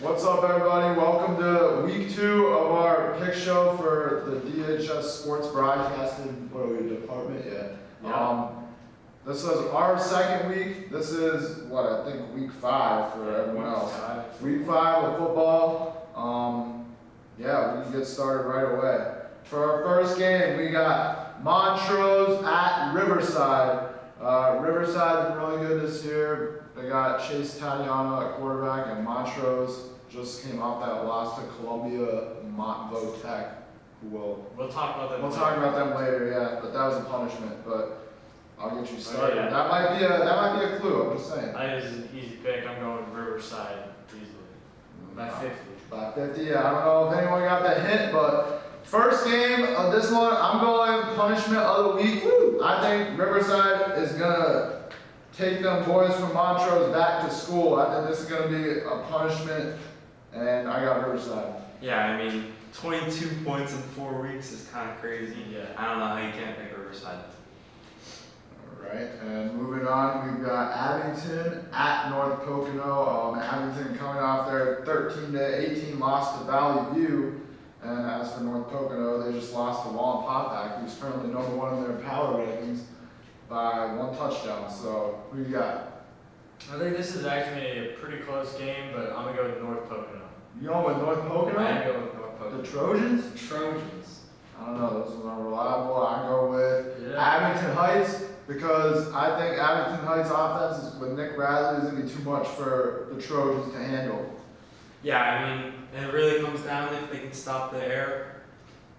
What's up, everybody? Welcome to week 2 of our pick show for the DHS Sports Broadcasting. What are we, department? Yeah. This is our second week. This is what I think week 5 for everyone else. Week 5 of football. Yeah, we can get started right away. For our first game, we got Montrose at Riverside. Riverside's been really good this year. They got Chase Tatiana at quarterback, and Montrose just came off that loss to Columbia Montvaux Tech, who We'll talk about them. We'll talk about them later, yeah. But that was a punishment. But I'll get you started. Yeah. That might be a clue. I'm just saying. That is an easy pick. I'm going Riverside easily. By 50. By 50. Yeah, I don't know if anyone got that hint, but first game of this one, I'm going punishment of the week. I think Riverside is gonna take them boys from Montrose back to school. I think this is gonna be a punishment, and I got Riverside. Yeah, I mean, 22 points in 4 weeks is kind of crazy. Yeah. I don't know how you can't pick Riverside. Alright, and moving on, we've got Abington at North Pocono. Abington coming off their 13-18 loss to Valley View. And as for North Pocono, they just lost to Wallen Popack, who's currently number 1 in their power rankings by 1 touchdown. So, who you got? I think this is actually a pretty close game, but I'm going to go with North Pocono. You going with North Pocono? I'm going with North Pocono. The Trojans? Trojans. I don't know, those are unreliable. I go with Abington Heights because I think Abington Heights offense with Nick Bradley is going to be too much for the Trojans to handle. Yeah, I mean, it really comes down if they can stop the air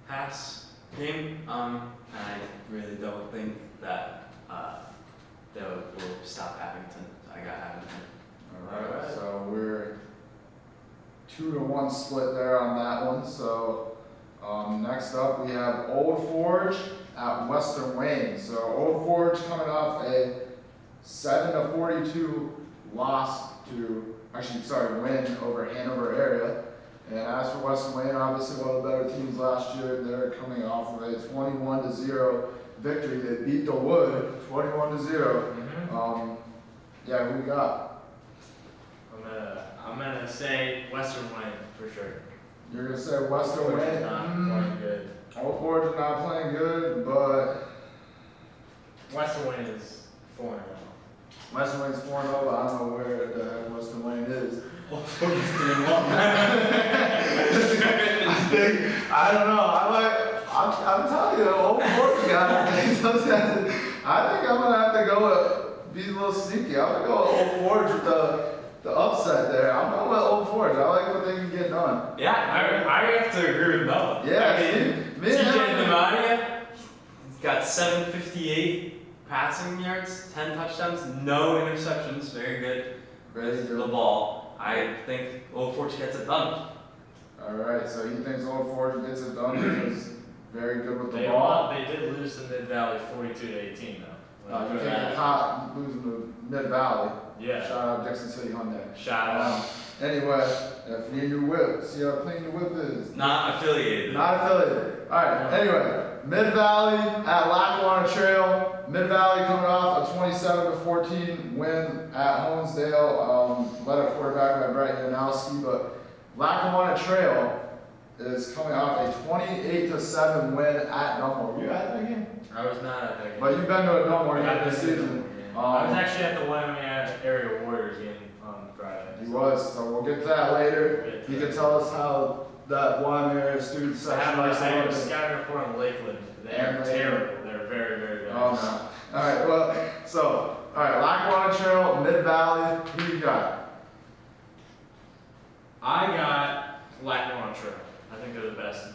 pass game. And I really don't think that they will stop Abington. I got Abington. Alright, so we're 2-1 split there on that one. So next up we have Old Forge at Western Wayne. So Old Forge coming off a 7-42 win over Hanover area. And as for Western Wayne, obviously one of the better teams last year. They're coming off of a 21-0 victory. They beat the Wood 21-0. Yeah, who we got? I'm gonna say Western Wayne for sure. You're gonna say Western Wayne? Not playing good. Old Forge is not playing good, but Western Wayne is 4-0. Western Wayne's 4-0, but I don't know where the heck Western Wayne is. Old Forge is 3-1. I don't know. I'm telling you, the Old Forge guy. I think I'm gonna have to go with, be a little sneaky. I'm gonna go with Old Forge with the upset there. I'm going with Old Forge. I like what they can get done. Yeah, I have to agree with Noah. Yeah, I mean, TJ Namadia, he's got 758 passing yards, 10 touchdowns, no interceptions. Very good. Very good. The ball. I think Old Forge gets it done. Alright, so he thinks Old Forge gets it done because very good with the They ball. They did lose to Mid Valley 42-18 though. You can't get caught losing to Mid Valley. Yeah. Shout out Dixon City Hyundai. Shout out. Anyway, if you need your whip, see how clean your whip is. Not affiliated. Not affiliated. Alright, anyway, Mid Valley at Lackawanna Trail. Mid Valley coming off a 27-14 win at Honesdale, led at quarterback by Brett Yanowski, but Lackawanna Trail is coming off a 28-7 win at Dunmore. Were you at that game? I was not at that game. But you've been to a Dunmore game I've this been to season. Dunmore game. I was actually at the Wyoming Area Warriors game on Friday. He was, so we'll get to that later. He can tell us how that Wyoming area student I section have is. a scouting report on Lakeland. They're terrible. They're very, very bad. Oh no. Alright, well, so, alright, Lackawanna Trail, Mid Valley, who you got? I got Lackawanna Trail. I think they're the best in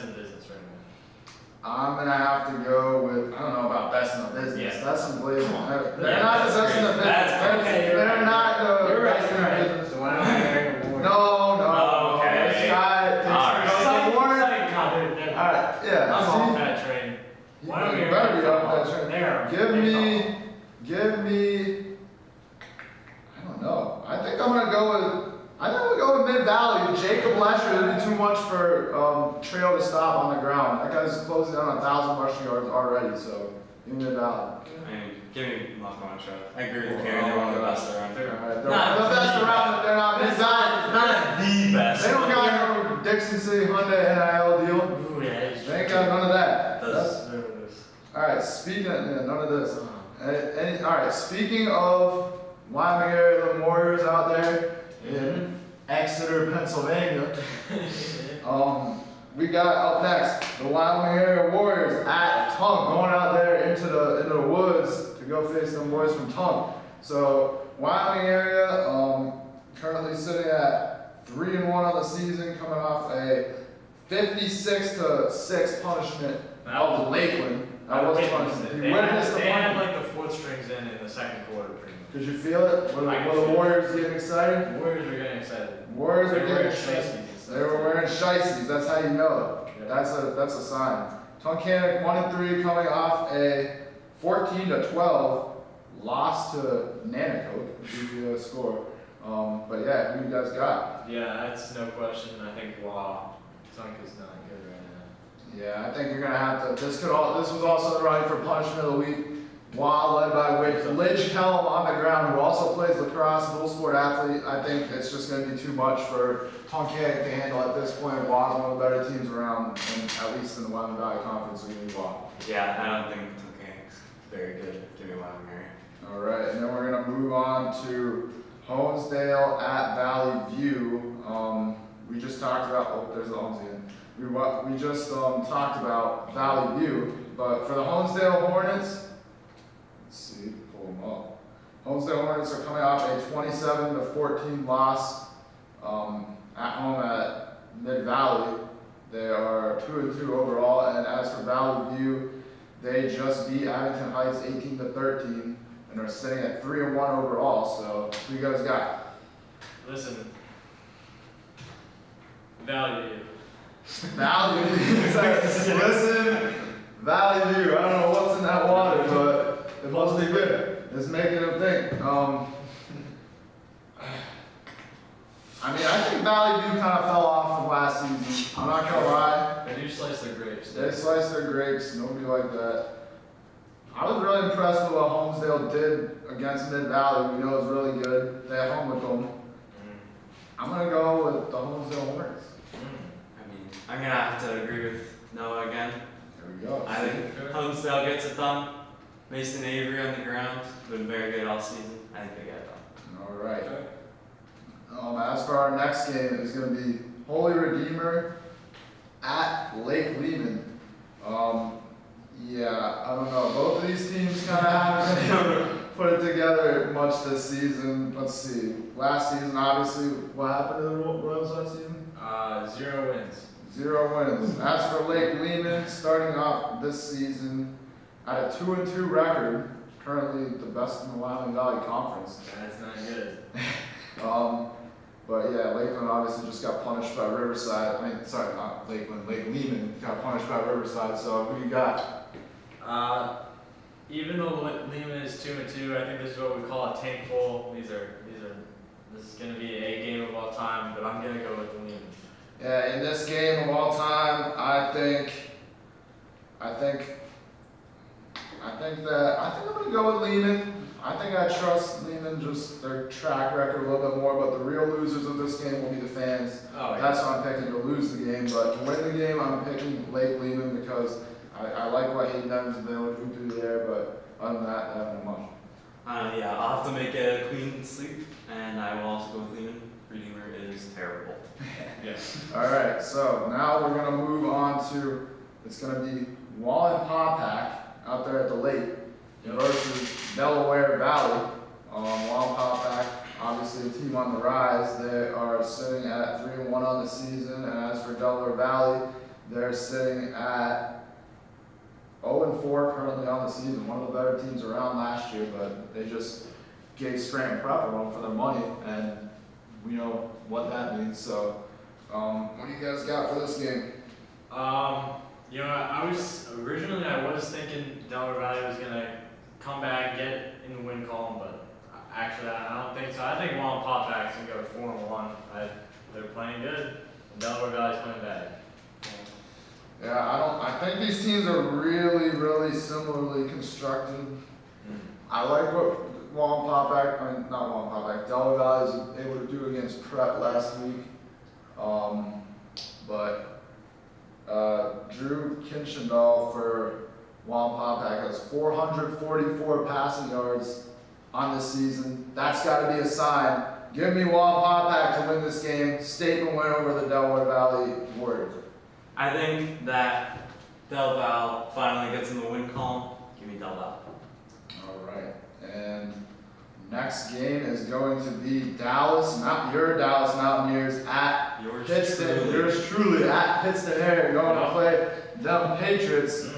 the business right now. I'm gonna have to go with, I don't know about best in the business. Yeah. That's some blazing. They're Yeah, not the that's best in the great. business. That's okay, you're They're right. not the You're right, best in you're the right. business. So why not Area Warriors? No. Okay. This guy thinks Alright. he's Psych, the Warren. psych. Alright, yeah. I'm see? off that train. Why don't You we better be off that train. There. Give me, I don't know. I think we'll go with Mid Valley, Jacob Lesher would be too much for Trail to stop on the ground. That guy's closing down 1,000 rushing yards already, so Unit Valley. I mean, give me Lackawanna. I agree with Gary. They're one of the best around. Alright, they're Not the best around, but they're not That's not the best. They don't got no Dixon City Hyundai NIL deal. Ooh, yeah, it's They ain't got none of that. Does- Alright, speaking of none of this. Alright, speaking of Wyoming area, the Warriors out there in Exeter, Pennsylvania. We got up next the Wyoming area Warriors at Tongue, going out there into the woods to go face them boys from Tongue. So Wyoming area, currently sitting at 3-1 on the season, coming off a 56-6 punishment of Lakeland. That was punishment. They You witnessed the had punishment. like the fourth strings in the second quarter, pretty much. Did you feel it? Were I could the feel it. Warriors getting excited? The Warriors are getting excited. Warriors They are were getting wearing excited. shiesties and stuff. They were wearing shiesties. That's how you know it. Yeah. That's a sign. Tunkhannock 1-3 coming off a 14-12 loss to Nanticoke. The score. But yeah, who you guys got? Yeah, that's no question. I think Tunk is not good right now. Yeah, I think you're gonna have to. This was also the running for punishment of the week. Led by Lidge Kellum on the ground, who also plays lacrosse, dual sport athlete. I think it's just going to be too much for Tunkhannock to handle at this point. Wa's one of the better teams around, and at least in the Wyoming Valley Conference, so give me Wa. Yeah, I don't think Tunkhannock's very good. Give me Wyoming area. All right, and then we're going to move on to Honesdale at Valley View. We just talked about. Oh, there's the Holmes again. We just talked about Valley View, but for the Honesdale Hornets. Let's see, pull them up. Honesdale Hornets are coming off a 27-14 loss at home at Mid Valley. They are 2-2 overall, and as for Valley View, they just beat Abington Heights 18-13 and are sitting at 3-1 overall. So, who you guys got? Listen, value. Valley View. Listen, Valley View. I don't know what's in that water, but it must be good. It's making them think. I mean, I think Valley View kind of fell off from last season. I'm not gonna lie. They do slice their grapes. They sliced their grapes. Nobody like that. I was really impressed with what Homesdale did against Mid Valley. We know it's really good. They at home with them. I'm gonna go with the Homesdale Hornets. I mean, I'm gonna have to agree with Noah again. There we go. I think Homestead gets it done. Mason Avery on the ground, been very good all season. I think they get it done. All right. As for our next game, it's going to be Holy Redeemer at Lake Lehman. Yeah, I don't know. Both of these teams kind of haven't been able to put it together much this season. Let's see. Last season, obviously, what happened to the Royals last season? 0 wins. 0 wins. As for Lake Lehman, starting off this season at a 2-2 record, currently the best in the Wyoming Valley Conference. That's not good. But yeah, Lakeland obviously just got punished by Riverside. I mean, sorry, not Lakeland. Lake Lehman got punished by Riverside. So who you got? Even though Lehman is 2-2, I think this is what we call a tank bowl. This is going to be a game of all time, but I'm going to go with Lehman. Yeah, in this game of all time, I think I'm gonna go with Lehman. I think I trust Lehman, just their track record a little bit more, but the real losers of this game will be the fans. Oh, yeah. That's why I'm picking to lose the game, but to win the game, I'm picking Lake Lehman because I like what Hayden Evans and Dylan who do there, but other than that, I haven't much. Yeah, I'll have to make a clean sweep, and I will also go with Lehman. Redeemer is terrible. Yes. Alright, so now we're gonna move on to, it's gonna be Wallen Papak out there at the lake versus Delaware Valley. Wallen Papak, obviously a team on the rise. They are sitting at 3-1 on the season, and as for Delaware Valley, they're sitting at 0-4 currently on the season. One of the better teams around last year, but they just gave Scranton Prep a run for their money, and we know what that means. So, what do you guys got for this game? I was thinking Delaware Valley was gonna come back, get in the win column, but actually I don't think so. I think Wallen Popak's gonna go 4-1. they're playing good. And Delaware Valley's playing bad. Yeah, I think these teams are really, really similarly constructed. I like what Delaware Valley was able to do against Prep last week. But Drew Kinchendall for Wampapack has 444 passing yards on this season. That's got to be a sign. Give me Wampapack to win this game. Statement win over the Delaware Valley Warriors. I think that Del Val finally gets in the win column. Give me Del Val. All right, and next game is going to be Dallas Mountaineers at Pittston. Yours truly at Pittston area going to play them Patriots.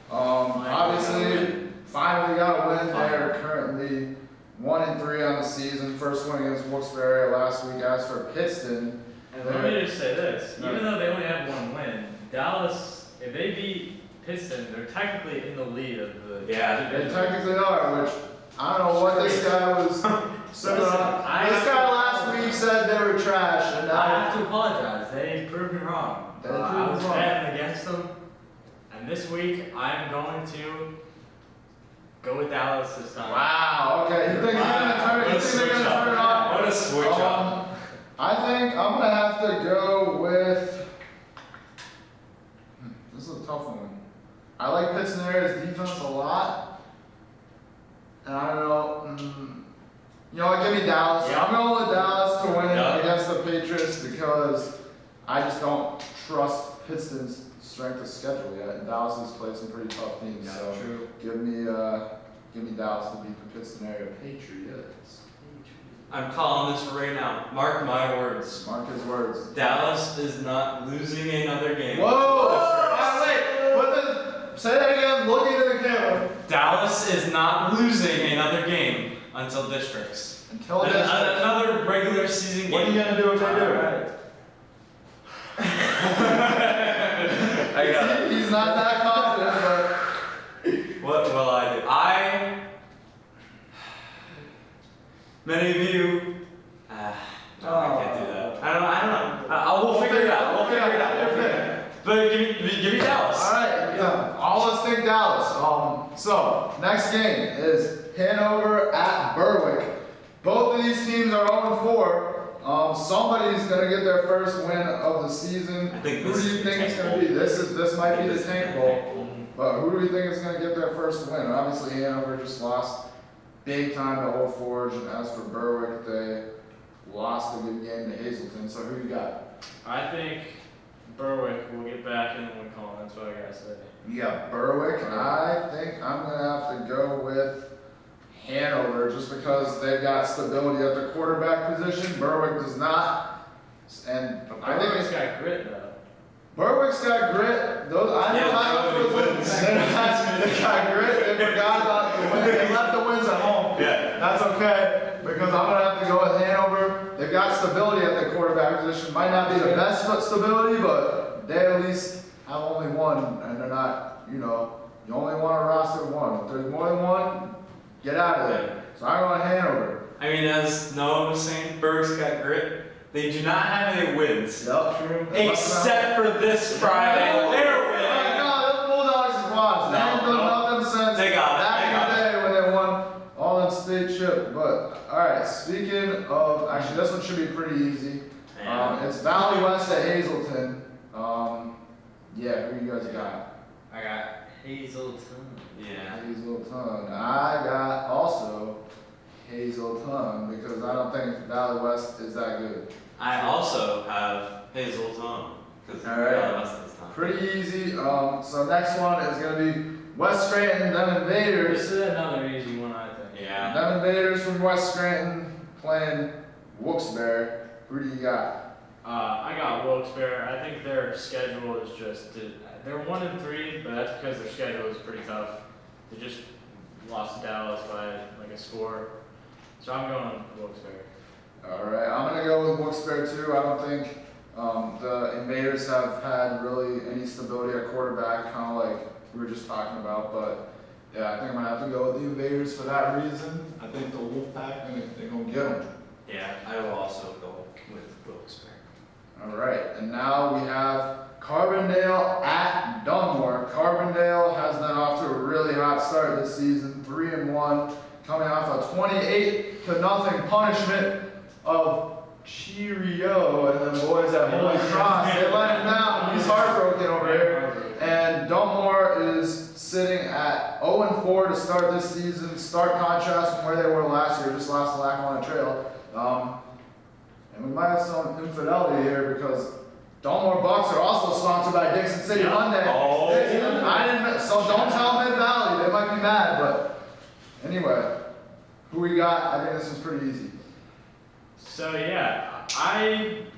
Obviously, finally got a win. They're currently 1-3 on the season. First win against Wilkes-Barre last week. As for Pittston, and let me just say this: even though they only have one win, Dallas, if they beat Pittston, they're technically in the lead of the they technically are. Which I don't know what this guy was. This guy last week said they were trash, and now I have to apologize. They proved me wrong. They I was betting against them, and this week I'm going to go with Dallas this time. Wow. Okay. You think they're gonna turn it on? What a switch up. I think I'm gonna have to go with. This is a tough one. I like Pittston area's defense a lot, and I don't know. You know what? Give me Dallas. Yeah. I'm going with Dallas to win Yeah. against the Patriots because I just don't trust Pittston's strength of schedule yet. And Dallas has played some pretty tough teams. So True. give me Dallas to beat the Pittston area Patriots. I'm calling this right now. Mark my words. Mark his words. Dallas is not losing another game. Whoa! Wait. Say that again. Looking at the camera. Dallas is not losing another game until districts. Until districts. Another regular season game. What are you gonna do if they do? Alright. I got it. He's not that confident, What will I do? Many of you. No, I can't do that. I don't know. We'll figure it out. We'll figure it out. But give me Dallas. All right, yeah. All of us think Dallas. So next game is Hanover at Berwick. Both of these teams are 0-4. Somebody's gonna get their first win of the season. I think Who this do you is the think it's tank gonna be? This might be the This is tank bowl. But who do we think is gonna get their first win? Obviously Hanover just lost big time to Old Forge, and as for Berwick, they lost a good game to Hazleton. So who you got? I think Berwick will get back in the win column. That's what I gotta say. You got Berwick. I think I'm gonna have to go with Hanover just because they've got stability at the quarterback position. Berwick does not. And I think Berwick's got grit though. Berwick's got grit. I know how nobody wins. they got grit. They forgot about the win. They left the wins at home. Yeah. That's okay because I'm gonna have to go with Hanover. They've got stability at the quarterback position. Might not be the best stability, but they at least have only one, and they're not. You only want a roster of one. If there's more than one, get out of there. So I'm going Hanover. I mean, as Noah was saying, Berwick's got grit. They do not have any wins. Yep, true. Except for this Friday. They're winning. No, them Bulldogs is watched. They ain't done nothing since They got it. back in the day when they won all that state chip. But alright, speaking of, actually this one should be pretty easy. It's Valley West at Hazleton. Yeah, who you guys got? I got Hazleton. Yeah. Hazleton. I got also Hazleton because I don't think Valley West is that good. I also have Hazleton. Because All right. West is not. Pretty easy. So next one is gonna be West Scranton, them Invaders. This is another easy one, I think. Yeah. Them Invaders from West Scranton playing Wilkes-Barre. Who do you got? I got Wilkes-Barre. I think their schedule is just they're 1-3, but that's because their schedule is pretty tough. They just lost to Dallas by like a score, so I'm going Wilkes-Barre. All right, I'm gonna go with Wilkes-Barre too. I don't think the Invaders have had really any stability at quarterback, kind of like we were just talking about. But yeah, I think I'm gonna have to go with the Invaders for that reason. I think the Wolfpack they're gonna get them. Yeah, I will also go with Wilkes-Barre. All right, and now we have Carbondale at Dunmore. Carbondale has been off to a really hot start this season, 3-1, coming off a 28-0 punishment of Cheerio, and the boys at Holy Cross. They let him down. He's heartbroken over here. And Dunmore is sitting at 0-4 to start this season. Stark contrast from where they were last year, just lost to Lackawanna Trail. And we might have some infidelity here because Dunmore Bucks are also sponsored by Dixon City Monday. Oh. So don't tell Mid Valley, they might be mad, but anyway, who we got? I think this is pretty easy. So yeah,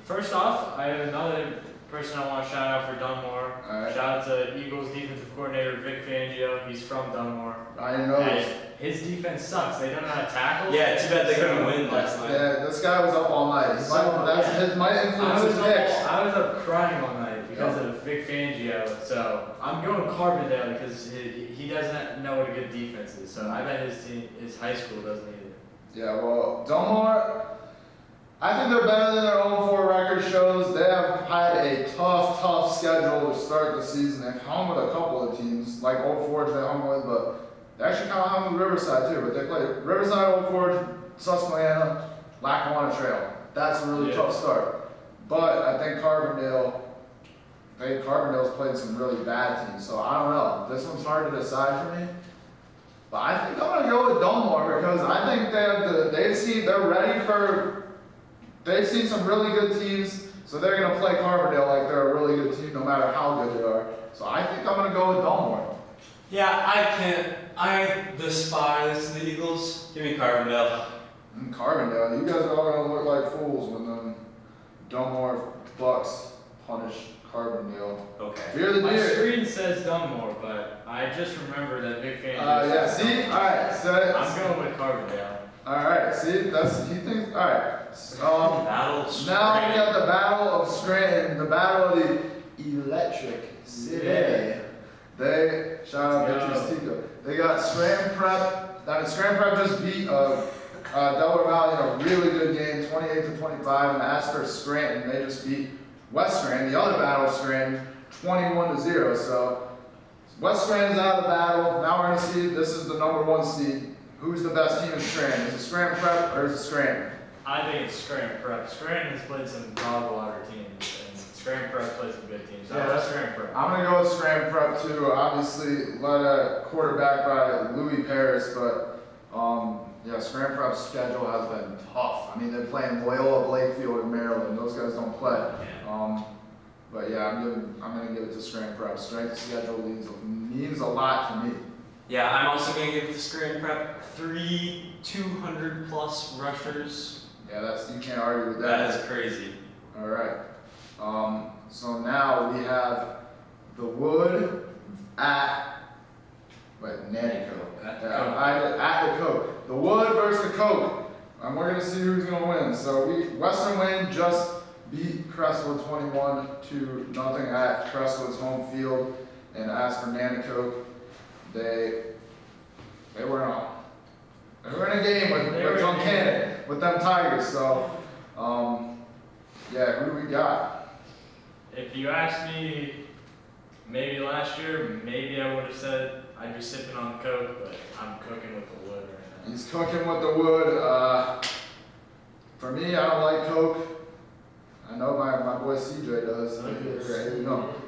first off, I have another person I want to shout out for Dunmore. Alright. Shout out to Eagles defensive coordinator Vic Fangio. He's from Dunmore. I didn't know this. And his defense sucks. They don't know how to tackle. Yeah, too bad they couldn't win last night. Yeah, this guy was up all night. His might influence his picks. I was up crying all night because of Vic Fangio. So I'm going Carbondale because he doesn't know what a good defense is. So I bet his high school doesn't either. Yeah, well, Dunmore, I think they're better than their 0-4 record shows. They have had a tough schedule to start the season. They've hung with a couple of teams, like Old Forge they hung with, but they actually kind of hung with Riverside too. But they played Riverside, Old Forge, Susquehanna, Lackawanna Trail. That's a really tough start. But I think Carbondale's played some really bad teams, so I don't know. This one's hard to decide for me. But I think I'm gonna go with Dunmore because I think they've seen some really good teams, so they're gonna play Carbondale like they're a really good team no matter how good they are. So I think I'm gonna go with Dunmore. Yeah, I despise the Eagles. Give me Carbondale. Carbondale, you guys are all gonna look like fools when them Dunmore Bucks punish Carbondale. Okay. Fear the My deer. screen says Dunmore, but I just remember that Vic Fangio. Yeah, see? Alright, so I'm going with Carbondale. alright, see, he thinks, alright. Battle Now we got the Battle of Scranton, the Battle of the Electric City. Yeah. They, shout out Let's Bitches Tico. They got Scranton Prep. Scranton Prep just beat Delaware Valley in a really good game, 28-25. And as for Scranton, they just beat West Scranton, the other Battle of Scranton, 21-0. So West Scranton's out of the battle. Now we're gonna see, this is the #1 seed. Who's the best team in Scranton? Is it Scranton Prep or is it Scranton? I think it's Scranton Prep. Scranton has played some dog water teams, and Scranton Prep plays some good teams. So Yeah. that's Scranton Prep. I'm gonna go with Scranton Prep too. Obviously, led a quarterback by Louis Paris, but yeah, Scranton Prep's schedule has been tough. I mean, they're playing Loyola, Blakefield, and Maryland. Those guys don't play. But yeah, I'm gonna give it to Scranton Prep. Strength of schedule means a lot to me. Yeah, I'm also gonna give it to Scranton Prep. 3 200+ rushers. Yeah, you can't argue with That is crazy. All right. So now we have the Wood at Nanticoke. At the Coke. The Wood versus the Coke. And we're gonna see who's gonna win. So Western Wayne just beat Crestwood 21-0 at Crestwood's home field. And as for Nanticoke, they were in a game with Duncannon, with them Tigers. So yeah, who do we got? If you asked me, maybe last year, maybe I would have said I'd be sipping on Coke, but I'm cooking with the Wood right now. He's cooking with the Wood. For me, I don't like Coke. I know my boy CJ does.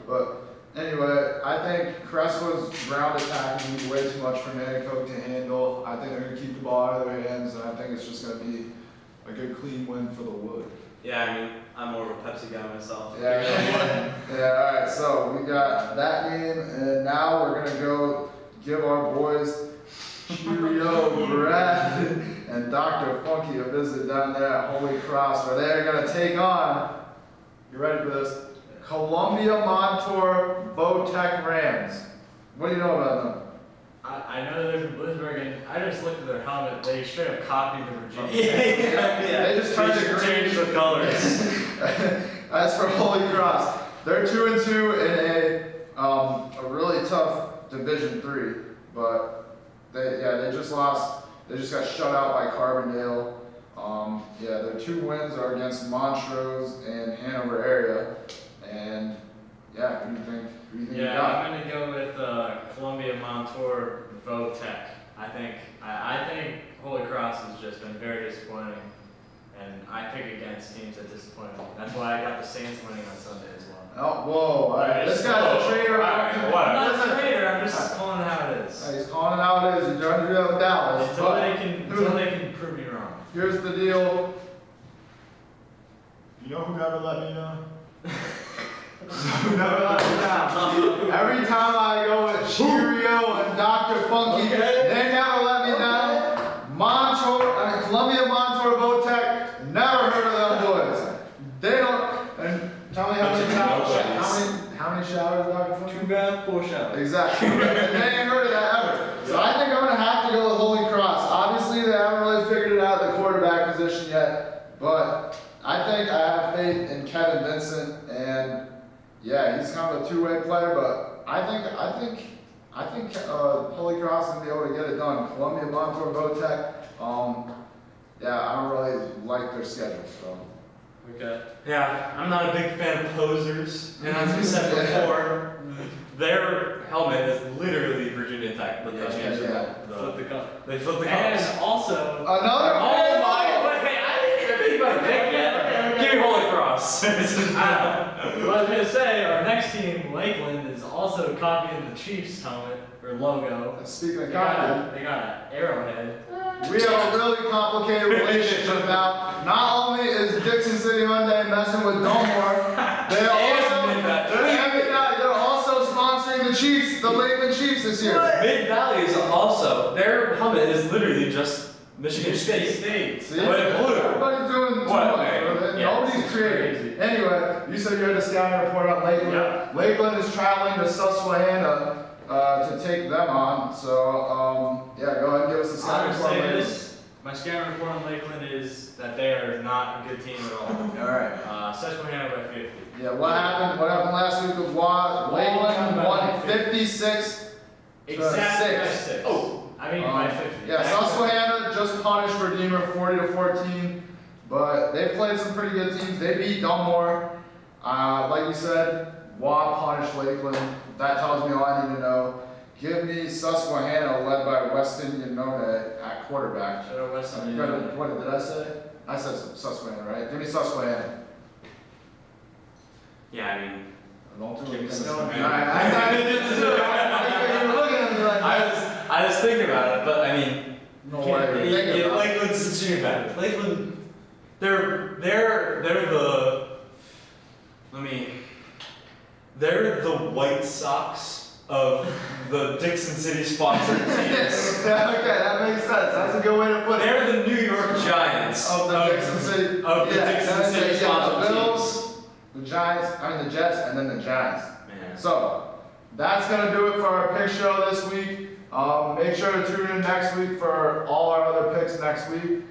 But anyway, I think Crestwood's ground attacking is way too much for Nanticoke to handle. I think they're going to keep the ball out of their hands, and I think it's just going to be a good, clean win for the Wood. Yeah, I mean, I'm more of a Pepsi guy myself. Yeah, all right, so we got that game, and now we're going to go give our boys Cheerio, Brad, and Dr. Funky a visit down there at Holy Cross, where they're going to take on, you ready for this? Columbia Montour Votech Rams. What do you know about them? I know they're from Bloomsburg, and I just looked at their helmet. They straight up copied the Virginia. Yeah. They just turned the changed the colors. As for Holy Cross, they're 2-2 in a really tough Division III, but they just lost. They just got shut out by Carbondale. Their 2 wins are against Montrose and Hanover area. And yeah, who do you think? Who do you think you Yeah, got? I'm gonna go with Columbia Montour Votech. I think Holy Cross has just been very disappointing, and I pick against teams that disappoint me. That's why I got the Saints winning on Sunday as well. Oh, whoa! Alright, this guy's a traitor. I'm not Listen, a traitor. I'm just calling it how it is. He's calling it how it is. He's trying to do that with Dallas. Until they can prove me wrong. Here's the deal. You know who never let me know? Who never let me down? Every time I go with Cheerio and Dr. Funky, they never let me down. Columbia Montour Votech, never heard of them boys. They don't. And tell me how many showers, Dr. Funky? 2 bath, 4 showers. Exactly. And they ain't heard of that ever. So I think I'm gonna have to go with Holy Cross. Obviously, they haven't really figured it out at the quarterback position yet, but I think I have faith in Kevin Vincent, and yeah, he's kind of a 2-way player. But I think Holy Cross is gonna be able to get it done. Columbia Montour Votech. I don't really like their schedule, so. Okay. Yeah, I'm not a big fan of posers, and as we said before, their helmet is literally Virginia Tech, but they changed Flip the cup. They flipped the And colors. also, Another. Oh my! Wait, I didn't even think about that. Give me Holy Cross. what I was gonna say, our next team, Lakeland, is also copying the Chiefs helmet or logo. Speaking of They copy, got an arrowhead. we have a really complicated relationship now. Not only is Dixon City Hyundai messing with Dunmore, they're also sponsoring the Chiefs, the Lakeland Chiefs this year. Mid Valley is also their helmet is literally just Michigan State. See? But in blue. Everybody's doing too What? much. Yeah, Nobody's it's creative. crazy. Anyway, you said you had a scouting report on Lakeland. Yeah. Lakeland is traveling to Susquehanna to take them on. So, go ahead and give us a I'm scouting gonna report. on say Lakeland. this. My scouting report on Lakeland is that they are not a good team at all. All right. Susquehanna by 50. Yeah, what happened last week with Lakeland won 56. Exactly by 6. 6. Oh. I mean by 50. Yeah, Susquehanna just punished Redeemer 40-14, but they played some pretty good teams. They beat Dunmore. Like you said, Watt punished Lakeland. That tells me all I need to know. Give me Susquehanna led by Weston Yanone at quarterback. Shout out West End. What did I say? I said Susquehanna, right? Give me Susquehanna. Yeah, I mean, Don't do Give me anything. Susquehanna. I didn't do it. You were looking at me like that. I was thinking about it, but I mean, No way. You're thinking about it. Lakeland's junior bad. Lakeland, they're the White Sox of the Dixon City sponsored teams. Yeah, okay, that makes sense. That's a good way to put it. They're the New York Giants Of the Dixon City. of the Dixon City the sponsored teams. Bills, the the Jets, and then the Giants. Man. So, that's gonna do it for our pick show this week. Make sure to tune in next week for all our other picks next week.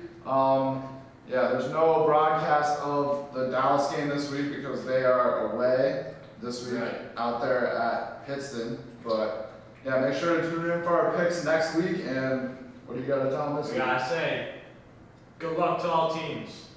There's no broadcast of the Dallas game this week because they are away this week out there at Pittston. But yeah, make sure to tune in for our picks next week. And what do you got to tell them this We week? gotta say, good luck to all teams.